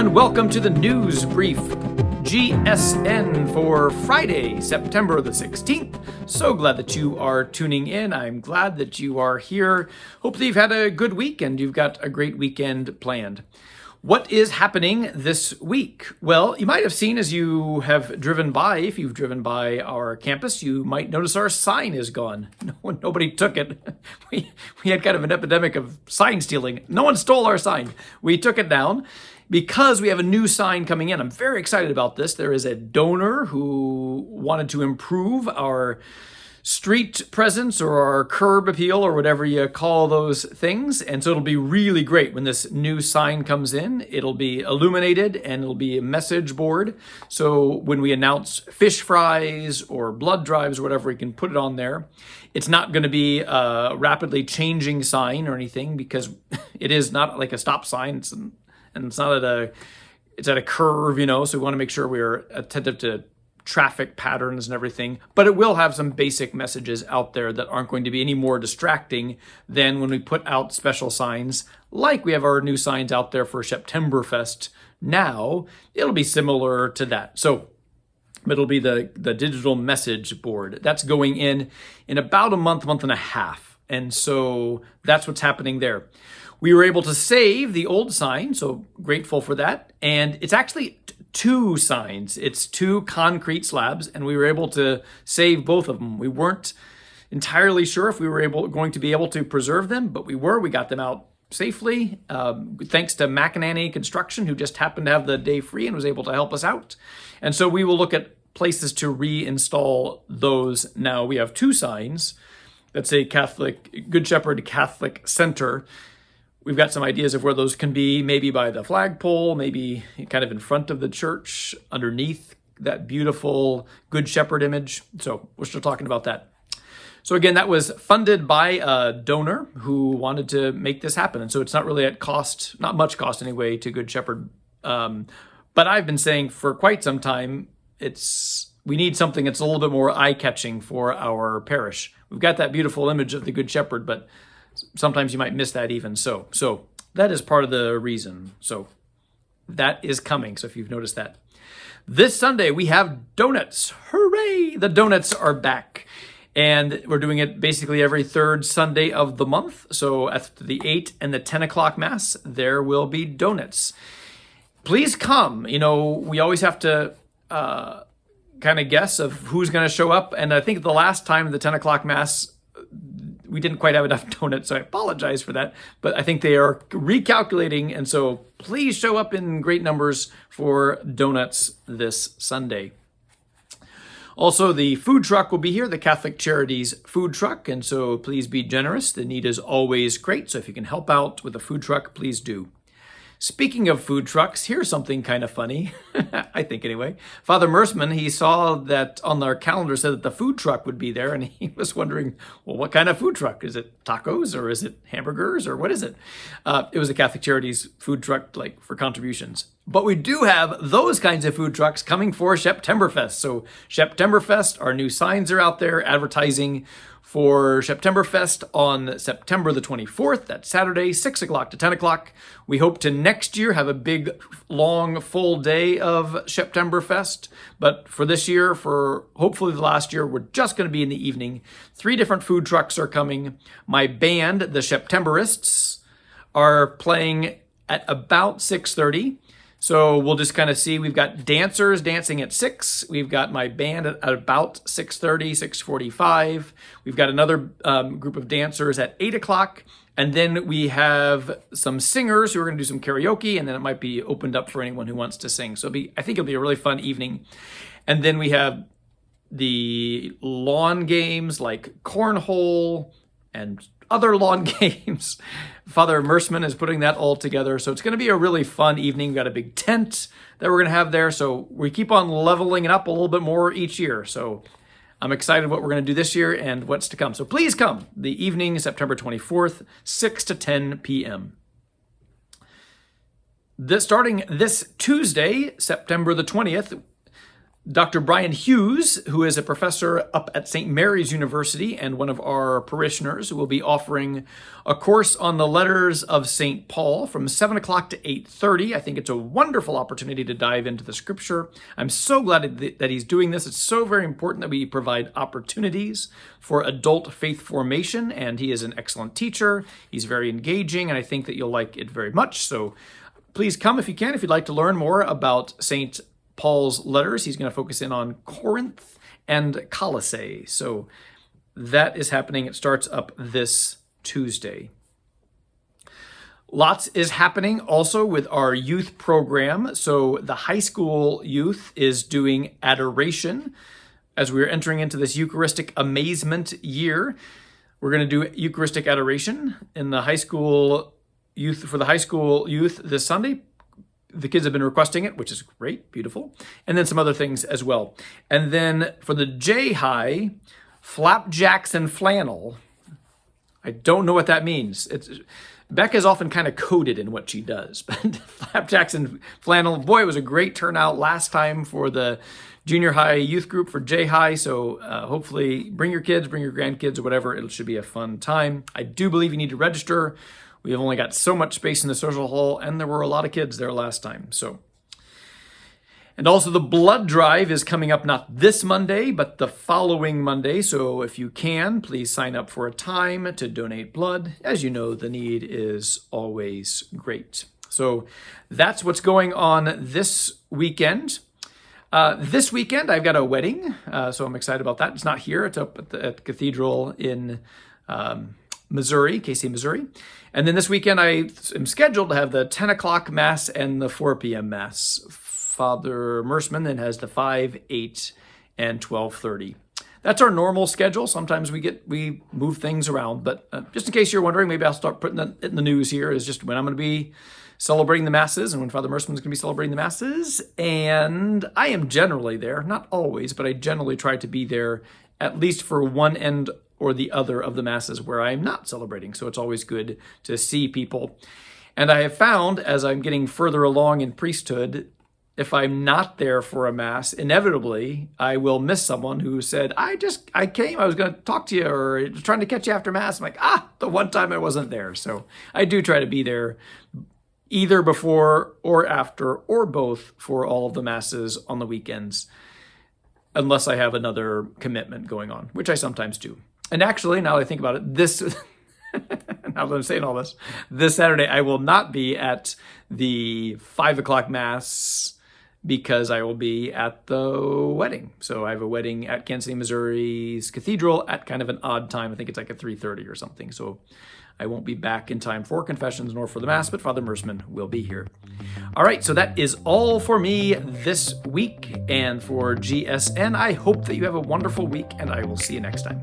and welcome to the News Brief, GSN for Friday, September the 16th. So glad that you are tuning in. I'm glad that you are here. Hopefully you've had a good week and you've got a great weekend planned. What is happening this week? Well, you might have seen as you have driven by, if you've driven by our campus, you might notice our sign is gone. Nobody took it. We had kind of an epidemic of sign stealing. No one stole our sign. We took it down because we have a new sign coming in. I'm very excited about this. There is a donor who wanted to improve our street presence or our curb appeal or whatever you call those things. And so it'll be really great when this new sign comes in. It'll be illuminated and it'll be a message board. So when we announce fish fries or blood drives or whatever, we can put it on there. It's not going to be a rapidly changing sign or anything because it is not like a stop sign. It's not it's at a curve, so we want to make sure we're attentive to traffic patterns and everything, but it will have some basic messages out there that aren't going to be any more distracting than when we put out special signs, like we have our new signs out there for Septemberfest now. It'll be similar to that. So it'll be the digital message board. That's going in about a month and a half. And so that's what's happening there. We were able to save the old sign, so grateful for that. And it's actually two signs. It's two concrete slabs, and we were able to save both of them. We weren't entirely sure if we were going to be able to preserve them, but we were. We got them out safely, thanks to McInerney Construction, who just happened to have the day free and was able to help us out. And so we will look at places to reinstall those now. We have two signs that say Good Shepherd Catholic Center. We've got some ideas of where those can be, maybe by the flagpole, maybe kind of in front of the church, underneath that beautiful Good Shepherd image. So we're still talking about that. So again, that was funded by a donor who wanted to make this happen. And so it's not really at cost, not much cost anyway, to Good Shepherd. But I've been saying for quite some time, we need something that's a little bit more eye-catching for our parish. We've got that beautiful image of the Good Shepherd, but sometimes you might miss that even so. So that is part of the reason. So that is coming. So if you've noticed that. This Sunday, we have donuts. Hooray! The donuts are back. And we're doing it basically every third Sunday of the month. So at the 8 and the 10 o'clock Mass, there will be donuts. Please come. We always have to kind of guess of who's going to show up. And I think the last time the 10 o'clock Mass, we didn't quite have enough donuts, so I apologize for that. But I think they are recalculating, and so please show up in great numbers for donuts this Sunday. Also, the food truck will be here, the Catholic Charities food truck, and so please be generous. The need is always great, so if you can help out with a food truck, please do. Speaking of food trucks, here's something kind of funny, I think anyway. Father Mersman, he saw that on our calendar said that the food truck would be there, and he was wondering, well, what kind of food truck? Is it tacos or is it hamburgers or what is it? It was a Catholic Charities food truck, like for contributions. But we do have those kinds of food trucks coming for Septemberfest. So Septemberfest, our new signs are out there advertising for Septemberfest on September the 24th. That's Saturday, 6 o'clock to 10 o'clock. We hope to next year have a big, long, full day of Septemberfest. But for this year, for hopefully the last year, we're just going to be in the evening. 3 different food trucks are coming. My band, the Septemberists, are playing at about 6:30. So we'll just kind of see. We've got dancers dancing at 6. We've got my band at about 6:30, 6:45. We've got another group of dancers at 8 o'clock. And then we have some singers who are going to do some karaoke, and then it might be opened up for anyone who wants to sing. So I think it'll be a really fun evening. And then we have the lawn games like cornhole and other lawn games. Father Mersman is putting that all together. So it's going to be a really fun evening. We've got a big tent that we're going to have there. So we keep on leveling it up a little bit more each year. So I'm excited what we're going to do this year and what's to come. So please come. The evening, September 24th, 6 to 10 p.m. Starting this Tuesday, September the 20th, Dr. Brian Hughes, who is a professor up at St. Mary's University and one of our parishioners, who will be offering a course on the letters of St. Paul from 7 o'clock to 8:30. I think it's a wonderful opportunity to dive into the scripture. I'm so glad that he's doing this. It's so very important that we provide opportunities for adult faith formation, and he is an excellent teacher. He's very engaging, and I think that you'll like it very much. So please come if you can, if you'd like to learn more about St. Paul's letters. He's going to focus in on Corinth and Colossae. So that is happening. It starts up this Tuesday. Lots is happening also with our youth program. So the high school youth is doing adoration as we're entering into this Eucharistic amazement year. We're going to do Eucharistic adoration in the high school youth, for the high school youth this Sunday. The kids have been requesting it, which is great, beautiful. And then some other things as well. And then for the J-High, flapjacks and flannel. I don't know what that means. Becca's often kind of coded in what she does. But flapjacks and flannel, boy, it was a great turnout last time for the junior high youth group for J-High. So hopefully bring your kids, bring your grandkids or whatever. It should be a fun time. I do believe you need to register. We have only got so much space in the social hall, and there were a lot of kids there last time. And also the blood drive is coming up not this Monday, but the following Monday. So if you can, please sign up for a time to donate blood. As you know, the need is always great. So that's what's going on this weekend. This weekend, I've got a wedding, so I'm excited about that. It's not here. It's up at the Cathedral in Missouri, KC, Missouri. And then this weekend, I am scheduled to have the 10 o'clock Mass and the 4 p.m. Mass. Father Mersman then has the 5, 8, and 12:30. That's our normal schedule. Sometimes we move things around, but just in case you're wondering, maybe I'll start putting that in the news here, is just when I'm going to be celebrating the Masses and when Father Mersman's going to be celebrating the Masses. And I am generally there, not always, but I generally try to be there at least for one end or the other of the Masses where I'm not celebrating. So it's always good to see people. And I have found, as I'm getting further along in priesthood, if I'm not there for a Mass, inevitably I will miss someone who said, I came, I was going to talk to you, or trying to catch you after Mass. I'm like, the one time I wasn't there. So I do try to be there either before or after or both for all of the Masses on the weekends, unless I have another commitment going on, which I sometimes do. And actually, now that I think about it, now that I'm saying all this Saturday, I will not be at the 5 o'clock Mass because I will be at the wedding. So I have a wedding at Kansas City, Missouri's Cathedral at kind of an odd time. I think it's like at 3:30 or something. So I won't be back in time for confessions nor for the Mass, but Father Mersman will be here. All right, so that is all for me this week and for GSN. I hope that you have a wonderful week, and I will see you next time.